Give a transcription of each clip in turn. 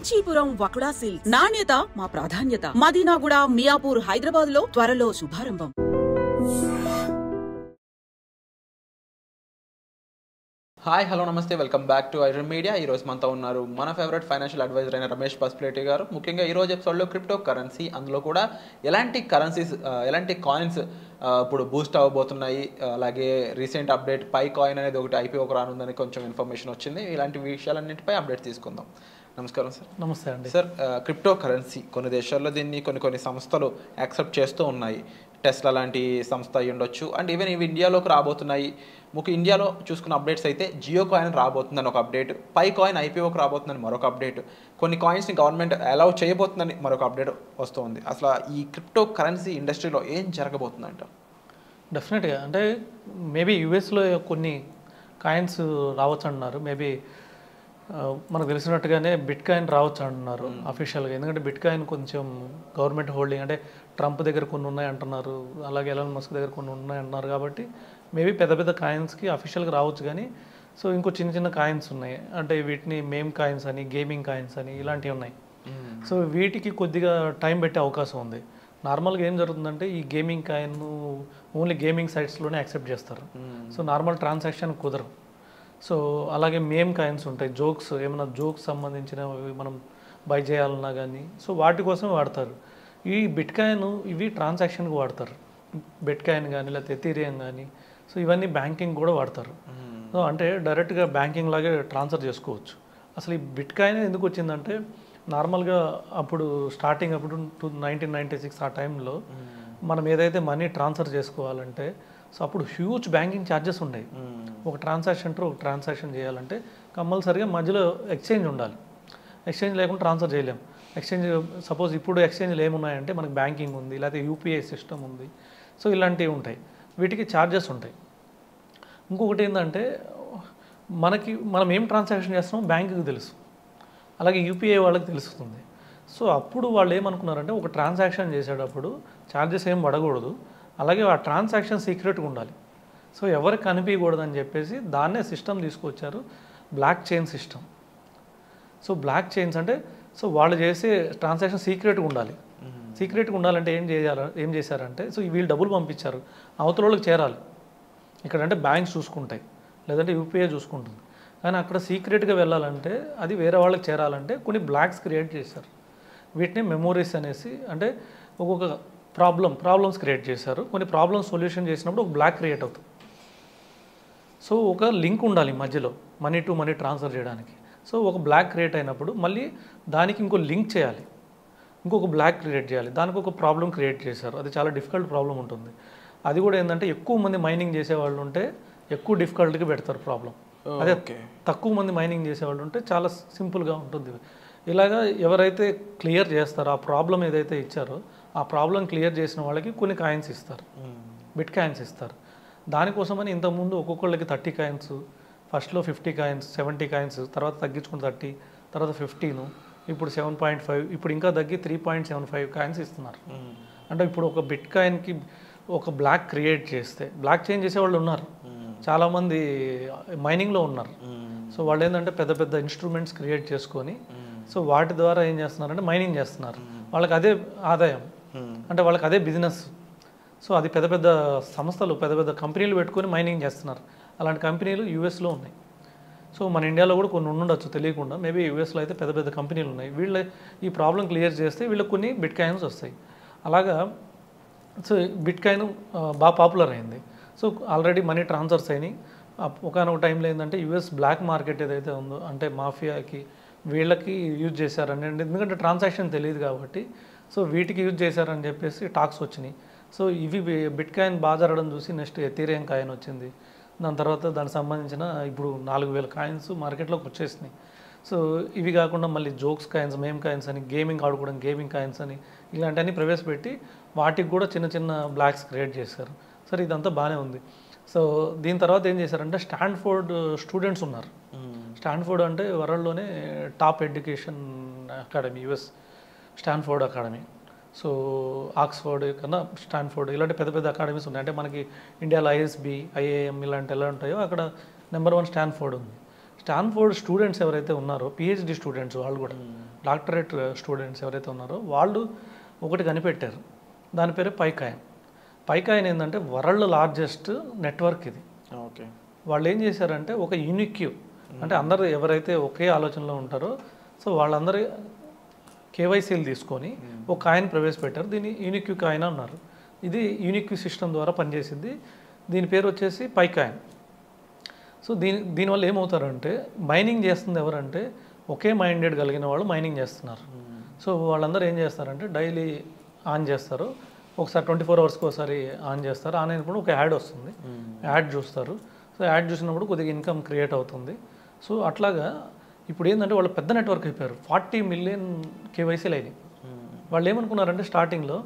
Kanchipuram వకుడా silks నాణ్యత మా ప్రాధాన్యత. మదీనాగూడ, మియాపూర్, హైదరాబాద్ లో త్వరలో శుభారంభం. హాయ్ హలో నమస్తే, welcome back to iron media. ఈరోజు మనతో ఉన్నారు మన ఫేవరెట్ ఫైనాన్షియల్ అడ్వైజర్ అయిన రమేష్ పసుపులేటి గారు. ముఖ్యంగా ఈరోజు ఎపిసోడ్లో క్రిప్టో కరెన్సీ, అందులో కూడా ఎలాంటి కరెన్సీస్, ఎలాంటి కాయిన్స్ ఇప్పుడు బూస్ట్ అవ్వబోతున్నాయి, అలాగే రీసెంట్ అప్డేట్ పై కాయిన్ అనేది ఒకటి ఐపీఓకి రానుందని కొంచెం ఇన్ఫర్మేషన్ వచ్చింది. ఇలాంటి విషయాలన్నింటిపై అప్డేట్ తీసుకుందాం. నమస్కారం సార్. నమస్తే అండి. సార్, క్రిప్టో కరెన్సీ కొన్ని దేశాల్లో దీన్ని కొన్ని సంస్థలు యాక్సెప్ట్ చేస్తూ ఉన్నాయి. టెస్లా లాంటి సంస్థ అయి ఉండొచ్చు, అండ్ ఈవెన్ ఇవి ఇండియాలోకి రాబోతున్నాయి. ఇండియాలో చూసుకున్న అప్డేట్స్ అయితే జియో కాయిన్ రాబోతుందని ఒక అప్డేట్, పై కాయిన్ ఐపీఓకి రాబోతుందని మరొక అప్డేట్, కొన్ని కాయిన్స్ని గవర్నమెంట్ అలౌ చేయబోతుందని మరొక అప్డేట్ వస్తుంది. అసలు ఈ క్రిప్టో కరెన్సీ ఇండస్ట్రీలో ఏం జరగబోతుందంట? డెఫినెట్గా అంటే మేబీ యూఎస్లో కొన్ని కాయిన్స్ రావచ్చు అంటున్నారు. మేబీ మనకు తెలిసినట్టుగానే బిట్ కాయిన్ రావచ్చు అంటున్నారు అఫీషియల్గా. ఎందుకంటే బిట్ కాయిన్ కొంచెం గవర్నమెంట్ హోల్డింగ్, అంటే ట్రంప్ దగ్గర కొన్ని ఉన్నాయి అంటున్నారు, అలాగే ఎలాన్ మస్క్ దగ్గర కొన్ని ఉన్నాయి అంటున్నారు. కాబట్టి మేబీ పెద్ద పెద్ద కాయిన్స్కి అఫీషియల్గా రావచ్చు. కానీ సో ఇంకో చిన్న చిన్న కాయిన్స్ ఉన్నాయి, అంటే వీటిని మేమ్ కాయిన్స్ అని, గేమింగ్ కాయిన్స్ అని ఇలాంటివి ఉన్నాయి. సో వీటికి కొద్దిగా టైం పెట్టే అవకాశం ఉంది. నార్మల్గా ఏం జరుగుతుందంటే ఈ గేమింగ్ కాయిన్ ఓన్లీ గేమింగ్ సైట్స్లోనే యాక్సెప్ట్ చేస్తారు. సో నార్మల్ ట్రాన్సాక్షన్ కుదరవు. సో అలాగే మేమ్ కాయిన్స్ ఉంటాయి, జోక్స్, ఏమైనా జోక్స్ సంబంధించినవి మనం బై చేయాలన్నా కానీ సో వాటి కోసం వాడతారు. ఈ బిట్ కాయిన్ ఇవి ట్రాన్సాక్షన్కి వాడతారు. బిట్ కాయిన్ కానీ లేకపోతే ఎథీరియం కానీ, సో ఇవన్నీ బ్యాంకింగ్ కూడా వాడతారు. సో అంటే డైరెక్ట్గా బ్యాంకింగ్ లాగే ట్రాన్స్ఫర్ చేసుకోవచ్చు. అసలు ఈ బిట్ కాయిన్ ఎందుకు వచ్చిందంటే నార్మల్గా అప్పుడు స్టార్టింగ్ అప్పుడు 1996 ఆ టైంలో మనం ఏదైతే మనీ ట్రాన్స్ఫర్ చేసుకోవాలంటే సో అప్పుడు హ్యూజ్ బ్యాంకింగ్ ఛార్జెస్ ఉండేవి. ఒక ట్రాన్సాక్షన్ చేయాలంటే కంపల్సరీగా మధ్యలో ఎక్స్చేంజ్ ఉండాలి. ఎక్స్చేంజ్ లేకుండా ట్రాన్స్ఫర్ చేయలేము. ఎక్స్చేంజ్ సపోజ్ ఇప్పుడు ఎక్స్చేంజ్లు ఏమున్నాయంటే మనకి బ్యాంకింగ్ ఉంది, లేకపోతే యూపీఐ సిస్టమ్ ఉంది, సో ఇలాంటివి ఉంటాయి. వీటికి ఛార్జెస్ ఉంటాయి. ఇంకొకటి ఏంటంటే మనం ఏం ట్రాన్సాక్షన్ చేస్తున్నామో బ్యాంకుకి తెలుసు, అలాగే యూపీఐ వాళ్ళకి తెలుస్తుంది. సో అప్పుడు వాళ్ళు ఏమనుకున్నారంటే ఒక ట్రాన్సాక్షన్ చేసేటప్పుడు ఛార్జెస్ ఏం పడకూడదు, అలాగే ఆ ట్రాన్సాక్షన్ సీక్రెట్గా ఉండాలి. సో ఎవరికి కనిపించకూడదని చెప్పేసి దాన్నే సిస్టమ్ తీసుకొచ్చారు, block chain system. So block chains అంటే సో వాళ్ళు చేసే ట్రాన్సాక్షన్ సీక్రెట్గా ఉండాలి. సీక్రెట్గా ఉండాలంటే ఏం చేశారంటే సో వీళ్ళు డబ్బులు పంపించారు, అవతల వాళ్ళకి చేరాలి. ఇక్కడంటే బ్యాంక్స్ చూసుకుంటాయి, లేదంటే యూపీఐ చూసుకుంటుంది. కానీ అక్కడ సీక్రెట్గా వెళ్ళాలంటే అది వేరే వాళ్ళకి చేరాలంటే కొన్ని బ్లాక్స్ క్రియేట్ చేశారు. వీటిని మెమోరీస్ అనేసి, అంటే ఒక్కొక్క ప్రాబ్లమ్స్ క్రియేట్ చేశారు. కొన్ని ప్రాబ్లమ్స్ సొల్యూషన్ చేసినప్పుడు ఒక బ్లాక్ క్రియేట్ అవుతుంది. సో ఒక లింక్ ఉండాలి మధ్యలో మనీ టు మనీ ట్రాన్స్ఫర్ చేయడానికి. సో ఒక బ్లాక్ క్రియేట్ అయినప్పుడు మళ్ళీ దానికి ఇంకో లింక్ చేయాలి, ఇంకొక బ్లాక్ క్రియేట్ చేయాలి, దానికి ఒక ప్రాబ్లం క్రియేట్ చేశారు. అది చాలా డిఫికల్ట్ ప్రాబ్లం ఉంటుంది. అది కూడా ఏంటంటే ఎక్కువ మంది మైనింగ్ చేసేవాళ్ళు ఉంటే ఎక్కువ డిఫికల్ట్గా పెడతారు ప్రాబ్లం. అదే తక్కువ మంది మైనింగ్ చేసేవాళ్ళు ఉంటే చాలా సింపుల్గా ఉంటుంది. ఇలాగా ఎవరైతే క్లియర్ చేస్తారో ఆ ప్రాబ్లం ఏదైతే ఇచ్చారో ఆ ప్రాబ్లం క్లియర్ చేసిన వాళ్ళకి కొన్ని కాయిన్స్ ఇస్తారు, బిట్ కాయిన్స్ ఇస్తారు. దానికోసమని ఇంతకుముందు ఒక్కొక్కళ్ళకి 30 కాయిన్స్, ఫస్ట్లో 50 కాయిన్స్, 70 కాయిన్స్, తర్వాత తగ్గించుకుని 30, తర్వాత 15, ఇప్పుడు 7.5, ఇప్పుడు ఇంకా తగ్గి 3.75 కాయిన్స్ ఇస్తున్నారు. అంటే ఇప్పుడు ఒక బిట్ కాయిన్కి ఒక బ్లాక్ క్రియేట్ చేస్తే, బ్లాక్ చేంజ్ చేసేవాళ్ళు ఉన్నారు, చాలామంది మైనింగ్లో ఉన్నారు. సో వాళ్ళు ఏంటంటే పెద్ద పెద్ద ఇన్స్ట్రుమెంట్స్ క్రియేట్ చేసుకొని సో వాటి ద్వారా ఏం చేస్తున్నారంటే మైనింగ్ చేస్తున్నారు. వాళ్ళకి అదే ఆదాయం, అంటే వాళ్ళకి అదే బిజినెస్. సో అది పెద్ద పెద్ద సంస్థలు, పెద్ద పెద్ద కంపెనీలు పెట్టుకొని మైనింగ్ చేస్తున్నారు. అలాంటి కంపెనీలు యూఎస్లో ఉన్నాయి. సో మన ఇండియాలో కూడా కొన్ని ఉండొచ్చు తెలియకుండా. మేబీ యూఎస్లో అయితే పెద్ద పెద్ద కంపెనీలు ఉన్నాయి. వీళ్ళ ఈ ప్రాబ్లం క్లియర్ చేస్తే వీళ్ళకి కొన్ని బిట్ కాయిన్స్ వస్తాయి. అలాగా సో బిట్ కాయిన్ బాగా పాపులర్ అయింది. సో ఆల్రెడీ మనీ ట్రాన్స్ఫర్స్ అయినాయి. ఒకనొక టైంలో ఏంటంటే యూఎస్ బ్లాక్ మార్కెట్ ఏదైతే ఉందో, అంటే మాఫియాకి వీళ్ళకి యూజ్ చేశారని, ఎందుకంటే ట్రాన్సాక్షన్ తెలియదు కాబట్టి సో వీటికి యూజ్ చేశారని చెప్పేసి టాక్స్ వచ్చినాయి. సో ఇవి బిట్ కాయిన్ బాగా జరగడం చూసి నెక్స్ట్ ఎథీరియం కాయిన్ వచ్చింది. దాని తర్వాత దానికి సంబంధించిన ఇప్పుడు 4000 కాయిన్స్ మార్కెట్లోకి వచ్చేసినాయి. సో ఇవి కాకుండా మళ్ళీ జోక్స్ కాయిన్స్, మేమ్ కాయిన్స్ అని, గేమింగ్ ఆడుకోవడం గేమింగ్ కాయిన్స్ అని ఇలాంటివన్నీ ప్రవేశపెట్టి వాటికి కూడా చిన్న చిన్న బ్లాక్స్ క్రియేట్ చేశారు. సరే ఇదంతా బాగానే ఉంది. సో దీని తర్వాత ఏం చేశారంటే స్టాన్ఫోర్డ్ స్టూడెంట్స్ ఉన్నారు. స్టాన్ఫోర్డ్ అంటే వరల్డ్లోనే top education academy, US Stanford academy. So Oxford కన్నా స్టాన్ఫోర్డ్ ఇలాంటి పెద్ద పెద్ద అకాడమీస్ ఉన్నాయి. అంటే మనకి ఇండియాలో ఐఎస్బి, ఐఏఎం ఇలాంటి ఎలా ఉంటాయో అక్కడ నెంబర్ 1 స్టాన్ఫోర్డ్ ఉంది. స్టాన్ఫోర్డ్ స్టూడెంట్స్ ఎవరైతే ఉన్నారో, పిహెచ్డి స్టూడెంట్స్ వాళ్ళు కూడా, డాక్టరేట్ స్టూడెంట్స్ ఎవరైతే ఉన్నారో వాళ్ళు ఒకటి కనిపెట్టారు. దాని పేరు పైకాయిన్. పైకాయిన్ ఏంటంటే వరల్డ్ లార్జెస్ట్ నెట్వర్క్ ఇది. ఓకే. వాళ్ళు ఏం చేశారంటే ఒక యూనిక్యూ, అంటే అందరూ ఎవరైతే ఒకే ఆలోచనలో ఉంటారో సో వాళ్ళందరూ కేవైసీలు తీసుకొని ఒక కాయిన్ ప్రవేశపెట్టారు. దీన్ని యూనిక్యూ కాయిన్ అన్నారు. ఇది యూనిక్యూ సిస్టమ్ ద్వారా పనిచేసింది. దీని పేరు వచ్చేసి పైకాయిన్. సో దీనివల్ల ఏమవుతారంటే మైనింగ్ చేస్తుంది ఎవరంటే ఒకే మైండెడ్ కలిగిన వాళ్ళు మైనింగ్ చేస్తున్నారు. సో వాళ్ళందరూ ఏం చేస్తారంటే డైలీ ఆన్ చేస్తారు, ఒకసారి 24 అవర్స్కి ఒకసారి ఆన్ చేస్తారు. ఆన్ అయినప్పుడు ఒక యాడ్ వస్తుంది, యాడ్ చూస్తారు. సో యాడ్ చూసినప్పుడు కొద్దిగా ఇన్కమ్ క్రియేట్ అవుతుంది. సో అట్లాగా ఇప్పుడు ఏంటంటే వాళ్ళు పెద్ద నెట్వర్క్ అయిపోయారు. 40 మిలియన్ కేవైసీలు అయినాయి. వాళ్ళు ఏమనుకున్నారంటే స్టార్టింగ్లో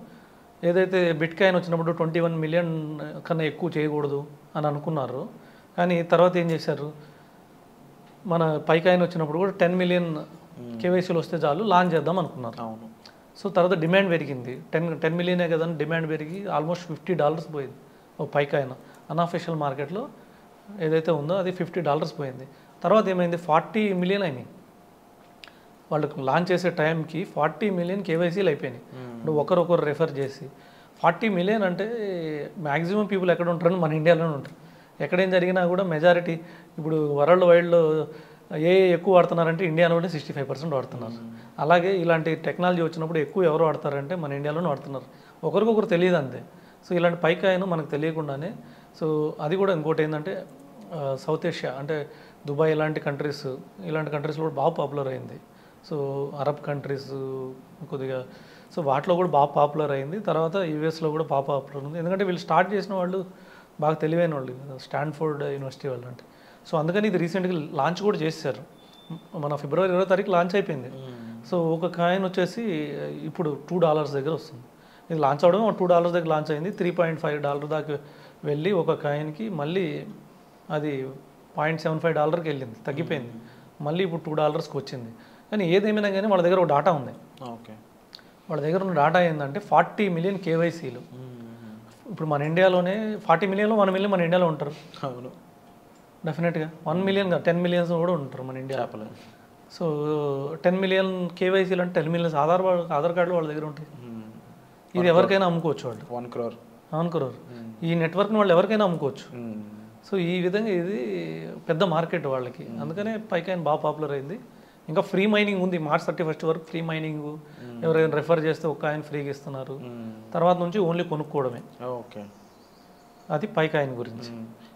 ఏదైతే బిట్ కాయిన్ వచ్చినప్పుడు 21 మిలియన్ కన్నా ఎక్కువ చేయకూడదు అని అనుకున్నారు. కానీ తర్వాత ఏం చేశారు, మన పైకాయిన్ వచ్చినప్పుడు కూడా 10 మిలియన్ కేవైసీలు వస్తే చాలు లాంచ్ చేద్దాం అనుకున్నారు. అవును. సో తర్వాత డిమాండ్ పెరిగింది. 10 మిలియనే కదా అని డిమాండ్ పెరిగి ఆల్మోస్ట్ $50 పోయింది ఓ పైకాయిన్. అన్అఫీషియల్ మార్కెట్లో ఏదైతే ఉందో అది $50 పోయింది. తర్వాత ఏమైంది, 40 మిలియన్ అయినాయి. వాళ్ళకు లాంచ్ చేసే టైంకి 40 మిలియన్ కేవైసీలు అయిపోయినాయి. ఇప్పుడు ఒకరొకరు రెఫర్ చేసి 40 మిలియన్ అంటే మ్యాక్సిమం పీపుల్ ఎక్కడ ఉంటారని మన ఇండియాలోనే ఉంటారు. ఎక్కడేం జరిగినా కూడా మెజారిటీ ఇప్పుడు వరల్డ్ వైడ్లో ఎక్కువ వాడుతున్నారంటే ఇండియాలోనే 65% వాడుతున్నారు. అలాగే ఇలాంటి టెక్నాలజీ వచ్చినప్పుడు ఎక్కువ ఎవరు వాడతారంటే మన ఇండియాలోనే వాడుతున్నారు. ఒకరికొకరు తెలియదు అంతే. సో ఇలాంటి పైకాయిన్ మనకు తెలియకుండానే, సో అది కూడా ఇంకోటి ఏంటంటే సౌత్ ఏషియా అంటే దుబాయ్ ఇలాంటి కంట్రీస్లో కూడా బాగా పాపులర్ అయింది. సో అరబ్ కంట్రీస్ కొద్దిగా, సో వాటిలో కూడా బాగా పాపులర్ అయింది. తర్వాత యూఎస్లో కూడా బాగా పాపులర్ ఉంది. ఎందుకంటే వీళ్ళు స్టార్ట్ చేసిన వాళ్ళు బాగా తెలివైన వాళ్ళు, స్టాన్ఫోర్డ్ యూనివర్సిటీ వాళ్ళు అంటే. సో అందుకని ఇది రీసెంట్గా లాంచ్ కూడా చేశారు. మన ఫిబ్రవరి 20వ తారీఖు లాంచ్ అయిపోయింది. సో ఒక కాయిన్ వచ్చేసి ఇప్పుడు $2 దగ్గర వస్తుంది. ఇది లాంచ్ అవడం $2 దగ్గర లాంచ్ అయింది. $3.5 దాకా వెళ్ళి ఒక కాయిన్కి మళ్ళీ అది $0.75కి వెళ్ళింది, తగ్గిపోయింది. మళ్ళీ ఇప్పుడు $2కి వచ్చింది. కానీ ఏదేమైనా కానీ వాళ్ళ దగ్గర ఒక డాటా ఉంది. ఓకే. వాళ్ళ దగ్గర ఉన్న డాటా ఏంటంటే 40 మిలియన్ కేవైసీలు. ఇప్పుడు మన ఇండియాలోనే 40 మిలియన్లో 1 మిలియన్ మన ఇండియాలో ఉంటారు. అవును, డెఫినెట్గా 1 మిలియన్ 10 మిలియన్స్ కూడా ఉంటారు మన ఇండియా. సో 10 మిలియన్ కేవైసీలు అంటే 10 మిలియన్స్ ఆధార్ కార్డులు వాళ్ళ దగ్గర ఉంటాయి. ఇది ఎవరికైనా అమ్ముకోవచ్చు వాళ్ళు. 1 crore. 1 crore. ఈ నెట్వర్క్ని వాళ్ళు ఎవరికైనా అమ్ముకోవచ్చు. సో ఈ విధంగా ఇది పెద్ద మార్కెట్ వాళ్ళకి. అందుకనే పైకాయిన్ బాగా పాపులర్ అయింది. ఇంకా ఫ్రీ మైనింగ్ ఉంది, March 31 వరకు ఫ్రీ మైనింగ్. ఎవరైనా రెఫర్ చేస్తే ఒక కాయిన్ ఫ్రీగా ఇస్తున్నారు. తర్వాత నుంచి ఓన్లీ కొనుక్కోవడమే. ఓకే. అది పైకాయిన్ గురించి.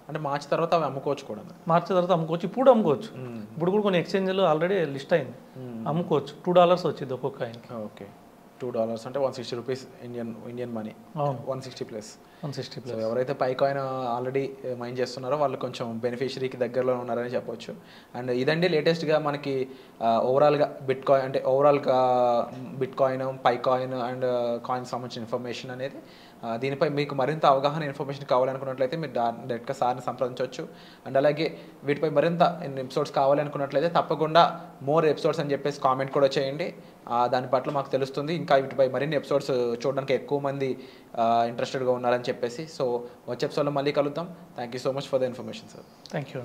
అంటే మార్చి తర్వాత అవి అమ్ముకోవచ్చు కూడా. మార్చి తర్వాత అమ్ముకోవచ్చు, ఇప్పుడు అమ్ముకోవచ్చు. ఇప్పుడు కూడా కొన్ని ఎక్స్చేంజ్లో ఆల్రెడీ లిస్ట్ అయింది, అమ్ముకోవచ్చు. $2 వచ్చింది ఒక్కొక్క కాయిన్కి. ఓకే. $2 అంటే 160 రూపీస్ ఇండియన్ మనీ. 160+. సో ఎవరైతే పైకాయిన్ ఆల్రెడీ మైన్ చేస్తున్నారో వాళ్ళు కొంచెం బెనిఫిషరీకి దగ్గరలో ఉన్నారని చెప్పొచ్చు. అండ్ ఇదండి లేటెస్ట్గా మనకి ఓవరాల్గా బిట్ కాయిన్, పైకాయిన్ అండ్ కాయిన్ సంబంధించిన ఇన్ఫర్మేషన్ అనేది. దీనిపై మీకు మరింత అవగాహన ఇన్ఫర్మేషన్ కావాలనుకున్నట్లయితే మీరు డైరెక్ట్గా సార్ని సంప్రదించవచ్చు. అండ్ అలాగే వీటిపై మరింత ఎపిసోడ్స్ కావాలనుకున్నట్లయితే తప్పకుండా మోర్ ఎపిసోడ్స్ అని చెప్పేసి కామెంట్ కూడా చేయండి. దాని పట్ల మాకు తెలుస్తుంది ఇంకా వీటిపై మరిన్ని ఎపిసోడ్స్ చూడడానికి ఎక్కువ మంది ఇంట్రెస్టెడ్గా ఉన్నారని చెప్పేసి. సో వచ్చే ఎపిసోడ్లో మళ్ళీ కలుద్దాం. Thank you so much for the information sir. Thank you.